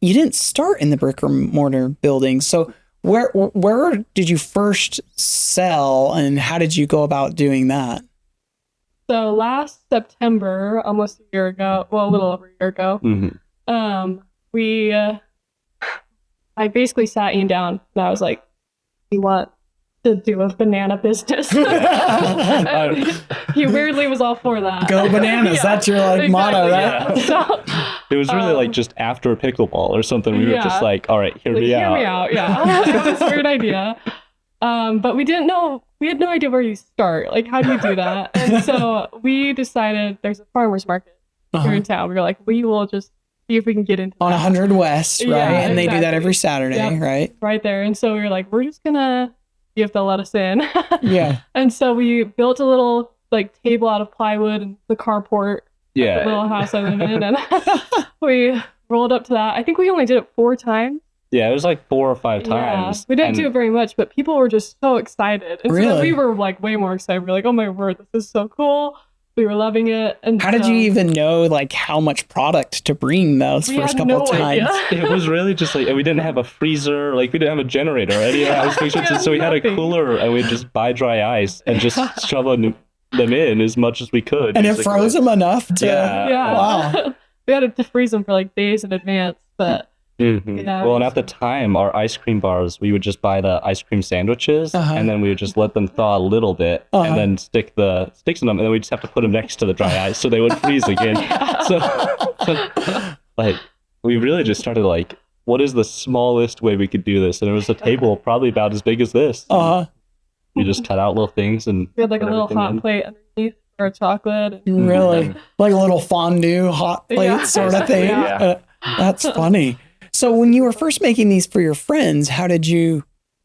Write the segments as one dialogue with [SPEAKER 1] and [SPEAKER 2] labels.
[SPEAKER 1] you didn't start in the brick or mortar building. So where did you first sell and how did you go about doing that?
[SPEAKER 2] So last September, almost a year ago, well, a little over a year ago, I basically sat Ian down and I was like, you want to do a banana business? He weirdly was all for that.
[SPEAKER 1] Go bananas. That's your like motto, right?
[SPEAKER 3] Yeah.
[SPEAKER 2] So,
[SPEAKER 3] it was really like just after pickleball or something. We were just like, all right, hear me out.
[SPEAKER 2] Yeah. It was a weird idea. But we had no idea where you start. Like, how do you do that? And so we decided there's a farmer's market here in town. We were like, we will just see if we can get into
[SPEAKER 1] on
[SPEAKER 2] that.
[SPEAKER 1] 100 West, right?
[SPEAKER 2] Yeah,
[SPEAKER 1] and they do that
[SPEAKER 2] exactly.
[SPEAKER 1] every Saturday,
[SPEAKER 2] Yep.
[SPEAKER 1] right?
[SPEAKER 2] Right there. And so we were like, we're just gonna see if they'll let us in.
[SPEAKER 1] Yeah.
[SPEAKER 2] And so we built a little like table out of plywood in the carport.
[SPEAKER 3] Yeah.
[SPEAKER 2] The little house I live in, and we rolled up to that. I think we only did it 4 times.
[SPEAKER 3] Yeah, it was like 4 or 5 times.
[SPEAKER 2] Yeah. We didn't do it very much, but people were just so excited. And
[SPEAKER 1] Really?
[SPEAKER 2] so we were like way more excited. We were like, oh my word, this is so cool. We were loving it. And
[SPEAKER 1] How did you even know like how much product to bring those
[SPEAKER 2] We
[SPEAKER 1] first
[SPEAKER 2] had
[SPEAKER 1] couple
[SPEAKER 2] no
[SPEAKER 1] of times?
[SPEAKER 2] idea.
[SPEAKER 3] It was really just like, we didn't have a freezer, like we didn't have a generator or any ice stations, so we had a
[SPEAKER 2] nothing.
[SPEAKER 3] cooler and we'd just buy dry ice and just shove them in as much as we could.
[SPEAKER 1] And it
[SPEAKER 3] basically.
[SPEAKER 1] froze them enough to
[SPEAKER 2] Yeah.
[SPEAKER 1] Wow.
[SPEAKER 2] We had to freeze them for like days in advance, but yeah.
[SPEAKER 3] Well, and at the time, our ice cream bars, we would just buy the ice cream sandwiches, and then we would just let them thaw a little bit, and then stick the sticks in them, and then we just have to put them next to the dry ice so they would freeze again. So, like, we really just started like, what is the smallest way we could do this? And it was a table probably about as big as this. We just cut out little things and
[SPEAKER 2] we had like a
[SPEAKER 3] put
[SPEAKER 2] little
[SPEAKER 3] everything
[SPEAKER 2] hot
[SPEAKER 3] in.
[SPEAKER 2] plate underneath for chocolate.
[SPEAKER 1] Really? Like a little fondue hot plate
[SPEAKER 2] Yeah.
[SPEAKER 1] sort of thing.
[SPEAKER 3] Yeah.
[SPEAKER 1] That's funny. So when you were first making these for your friends, what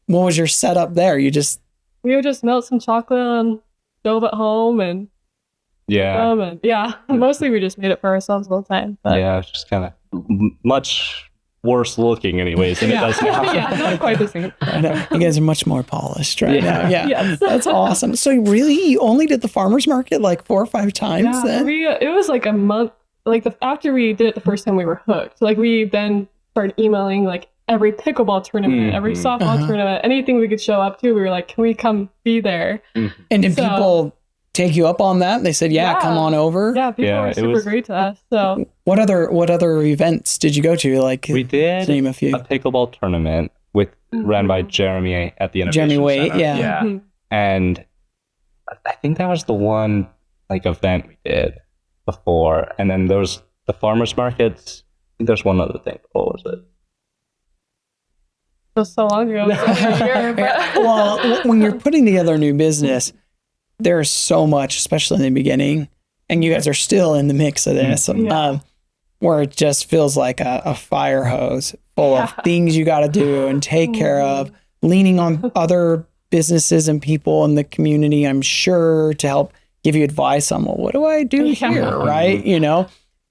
[SPEAKER 1] was your setup there?
[SPEAKER 2] We would just melt some chocolate on stove at home and mostly we just made it for ourselves all the time. But
[SPEAKER 3] Yeah, it's just kind of much worse looking anyways than it does now.
[SPEAKER 2] yeah, not quite the same.
[SPEAKER 1] I know. You guys are much more polished right now. Yeah.
[SPEAKER 2] Yes.
[SPEAKER 1] That's awesome. So really, you only did the farmer's market like 4 or 5 times
[SPEAKER 2] Yeah,
[SPEAKER 1] then?
[SPEAKER 2] it was like a month. Like after we did it the first time, we were hooked. So like we then started emailing like every pickleball tournament, every softball tournament, anything we could show up to. We were like, can we come be there?
[SPEAKER 1] And did people take you up on that? They said, yeah, come on over.
[SPEAKER 2] Yeah, people were super great to us. So
[SPEAKER 1] What other events did you go to? Like
[SPEAKER 3] We did
[SPEAKER 1] name a few.
[SPEAKER 3] pickleball tournament ran by Jeremy at the Innovation
[SPEAKER 1] Jeremy Waite,
[SPEAKER 3] Center.
[SPEAKER 1] yeah.
[SPEAKER 3] And I think that was the one like event we did before. And then there was the farmers markets. I think there's one other thing. What was it?
[SPEAKER 2] it was so long ago. It was over a year, but
[SPEAKER 1] Well, when you're putting together a new business, there's so much, especially in the beginning, and you guys are still in the mix of this, where it just feels like a fire hose full of things you got to do and take care of, leaning on other businesses and people in the community, I'm sure, to help give you advice on, well, what do I do here, right? You know?